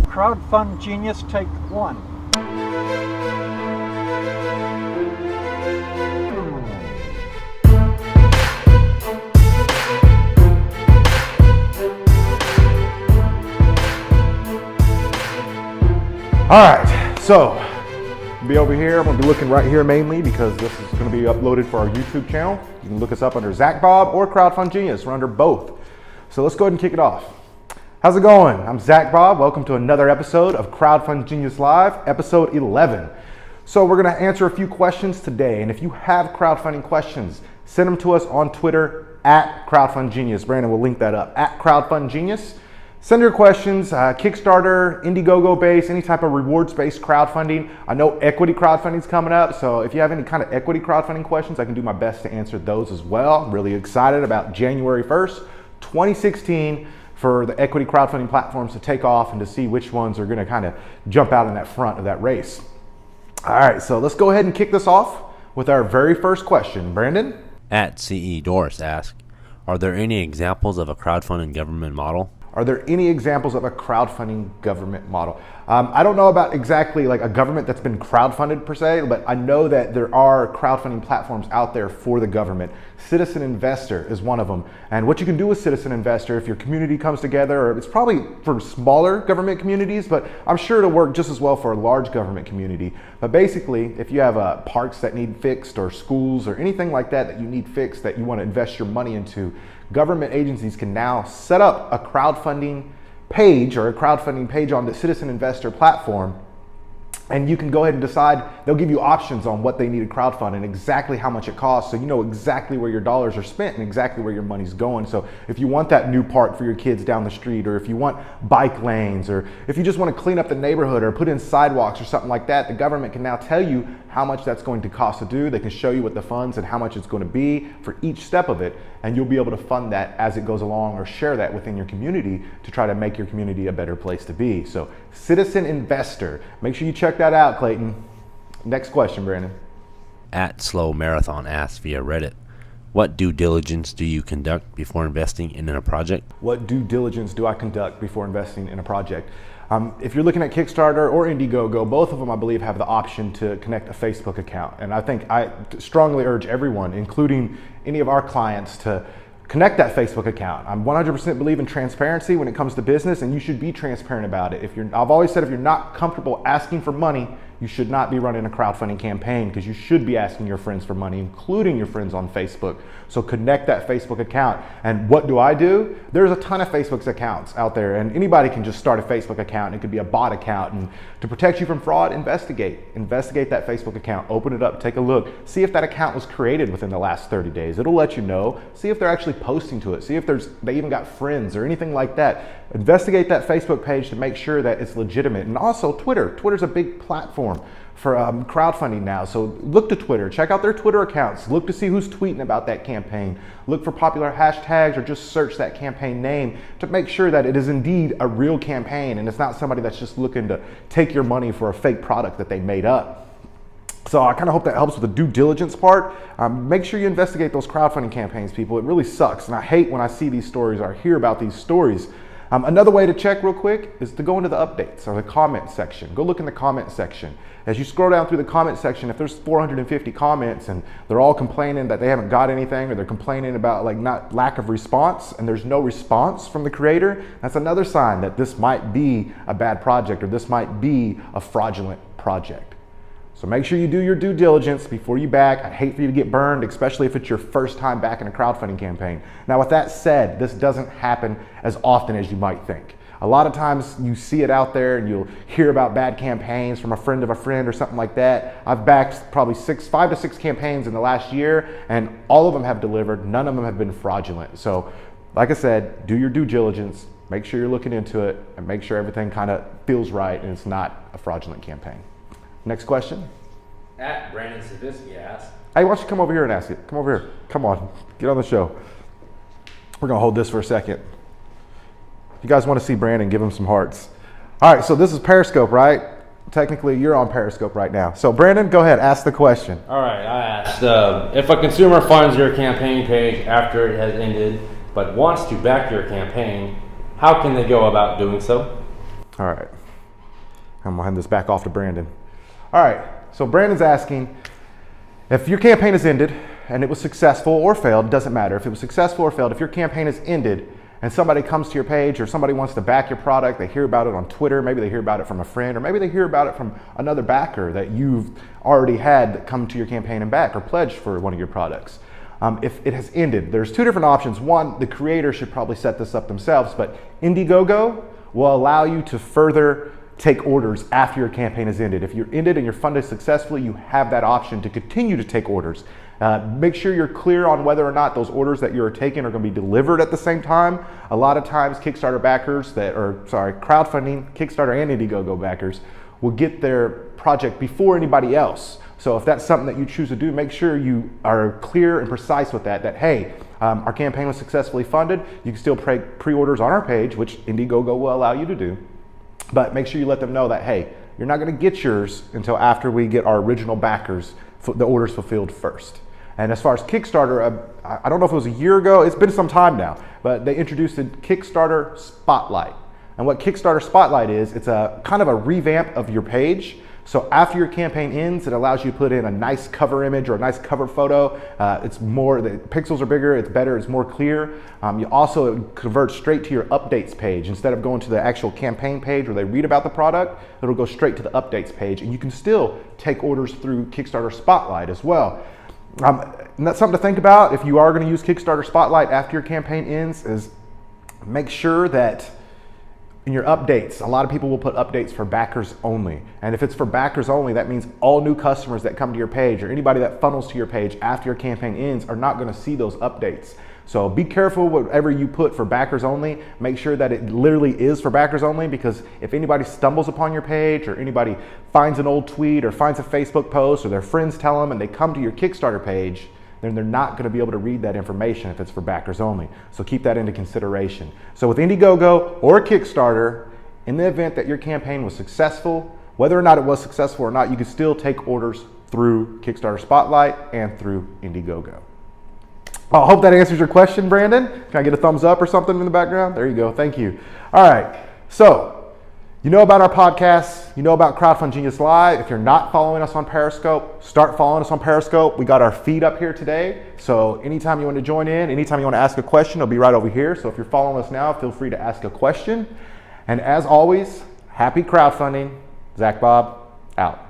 Crowdfund Genius Take 1. All right, so be over here. I'm gonna be looking right here mainly because this is gonna be uploaded for our YouTube channel. You can look us up under ZacBob or Crowdfund Genius. We're under both. So let's go ahead and kick it off. How's it going? I'm ZacBob. Welcome to another episode of Crowdfund Genius Live, episode 11. So we're gonna answer a few questions today. And if you have crowdfunding questions, send them to us on Twitter at Crowdfund Genius. Brandon will link that up, at Crowdfund Genius. Send your questions, Kickstarter, Indiegogo based, any type of rewards based crowdfunding. I know equity crowdfunding is coming up, so if you have any kind of equity crowdfunding questions, I can do my best to answer those as well. I'm really excited about January 1st, 2016 for the equity crowdfunding platforms to take off and to see which ones are gonna kind of jump out in that front of that race. All right, so let's go ahead and kick this off with our very first question. Brandon? At CE Doris asks, are there any examples of a crowdfunding government model? Are there any examples of a crowdfunding government model? I don't know about exactly like a government that's been crowdfunded per se, but I know that there are crowdfunding platforms out there for the government. Citizen Investor is one of them. And what you can do with Citizen Investor, if your community comes together, or it's probably for smaller government communities, but I'm sure it'll work just as well for a large government community. But basically, if you have parks that need fixed or schools or anything like that that you need fixed that you want to invest your money into, government agencies can now set up a crowdfunding page or a crowdfunding page on the Citizen Investor platform, and you can go ahead and decide. They'll give you options on what they need to crowdfund and exactly how much it costs, so you know exactly where your dollars are spent and exactly where your money's going. So if you want that new park for your kids down the street, or if you want bike lanes, or if you just want to clean up the neighborhood or put in sidewalks or something like that, the government can now tell you how much that's going to cost to do. They can show you what the funds and how much it's going to be for each step of it, and you'll be able to fund that as it goes along or share that within your community to try to make your community a better place to be. So Citizen Investor, make sure you check that out, Clayton. Next question, Brandon. At Slow Marathon asks via Reddit, what due diligence do you conduct before investing in a project? What due diligence do I conduct before investing in a project? If you're looking at Kickstarter or Indiegogo, both of them I believe have the option to connect a Facebook account. And I think I strongly urge everyone, including any of our clients, to connect that Facebook account. I'm 100% believe in transparency when it comes to business, and you should be transparent about it. I've always said if you're not comfortable asking for money, you should not be running a crowdfunding campaign, because you should be asking your friends for money, including your friends on Facebook. So connect that Facebook account. And what do I do? There's a ton of Facebook accounts out there, and anybody can just start a Facebook account. It could be a bot account, and to protect you from fraud, investigate that Facebook account, open it up, take a look, see if that account was created within the last 30 days. It'll let you know. See if they're actually posting to it. See if they even got friends or anything like that. Investigate that Facebook page to make sure that it's legitimate. And also Twitter. Twitter's a big platform for crowdfunding now. So look to Twitter, check out their Twitter accounts, look to see who's tweeting about that campaign, look for popular hashtags, or just search that campaign name to make sure that it is indeed a real campaign and it's not somebody that's just looking to take your money for a fake product that they made up. So I kind of hope that helps with the due diligence part. Make sure you investigate those crowdfunding campaigns, people. It really sucks, and I hate when I see these stories or hear about these stories. Another way to check real quick is to go into the updates or the comment section. Go look in the comment section. As you scroll down through the comment section, if there's 450 comments and they're all complaining that they haven't got anything, or they're complaining about lack of response, and there's no response from the creator, that's another sign that this might be a bad project, or this might be a fraudulent project. So make sure you do your due diligence before you back. I'd hate for you to get burned, especially if it's your first time back in a crowdfunding campaign. Now, with that said, this doesn't happen as often as you might think. A lot of times you see it out there and you'll hear about bad campaigns from a friend of a friend or something like that. I've backed probably 5 to 6 campaigns in the last year, and all of them have delivered. None of them have been fraudulent. So like I said, do your due diligence, make sure you're looking into it, and make sure everything kind of feels right and it's not a fraudulent campaign. Next question. At Brandon Savisky asks, hey, why don't you come over here and ask it? Come over here. Come on, get on the show. We're gonna hold this for a second. If you guys want to see Brandon, give him some hearts. All right, so this is Periscope, right? technically you're on Periscope right now. So Brandon, go ahead, ask the question. All right, I asked, if a consumer funds your campaign page after it has ended, but wants to back your campaign, how can they go about doing so? All right, I'm gonna hand this back off to Brandon. All right, so Brandon's asking, if your campaign has ended and it was successful or failed, it doesn't matter. If it was successful or failed, if your campaign has ended and somebody comes to your page or somebody wants to back your product, they hear about it on Twitter, maybe they hear about it from a friend, or maybe they hear about it from another backer that you've already had come to your campaign and back or pledged for one of your products. If it has ended, there's two different options. One, the creator should probably set this up themselves, but Indiegogo will allow you to further take orders after your campaign has ended. If you're ended and you're funded successfully, you have that option to continue to take orders. Make sure you're clear on whether or not those orders that you're taking are going to be delivered at the same time. A lot of times Kickstarter backers crowdfunding, Kickstarter and Indiegogo backers will get their project before anybody else. So if that's something that you choose to do, make sure you are clear and precise with that hey, our campaign was successfully funded. You can still pre-orders on our page, which Indiegogo will allow you to do. But make sure you let them know that, hey, you're not going to get yours until after we get our original backers, the orders fulfilled first. And as far as Kickstarter, I don't know if it was a year ago, it's been some time now, but they introduced the Kickstarter Spotlight. And what Kickstarter Spotlight is, it's a kind of a revamp of your page. So after your campaign ends, it allows you to put in a nice cover image or a nice cover photo. It's more, the pixels are bigger, it's better, it's more clear. You also convert straight to your updates page. Instead of going to the actual campaign page where they read about the product, it'll go straight to the updates page. And you can still take orders through Kickstarter Spotlight as well. And that's something to think about if you are going to use Kickstarter Spotlight after your campaign ends, is make sure that in your updates, a lot of people will put updates for backers only. And if it's for backers only, that means all new customers that come to your page or anybody that funnels to your page after your campaign ends are not going to see those updates. So be careful whatever you put for backers only. Make sure that it literally is for backers only, because if anybody stumbles upon your page or anybody finds an old tweet or finds a Facebook post or their friends tell them and they come to your Kickstarter page, then they're not going to be able to read that information if it's for backers only. So keep that into consideration. So with Indiegogo or Kickstarter, in the event that your campaign was successful, whether or not it was successful or not, you can still take orders through Kickstarter Spotlight and through Indiegogo. I hope that answers your question, Brandon. Can I get a thumbs up or something in the background? There you go. Thank you. All right. So you know about our podcast. You know about Crowdfund Genius Live. If you're not following us on Periscope, start following us on Periscope. We got our feed up here today. So anytime you want to join in, anytime you want to ask a question, it'll be right over here. So if you're following us now, feel free to ask a question. And as always, happy crowdfunding. ZacBob out.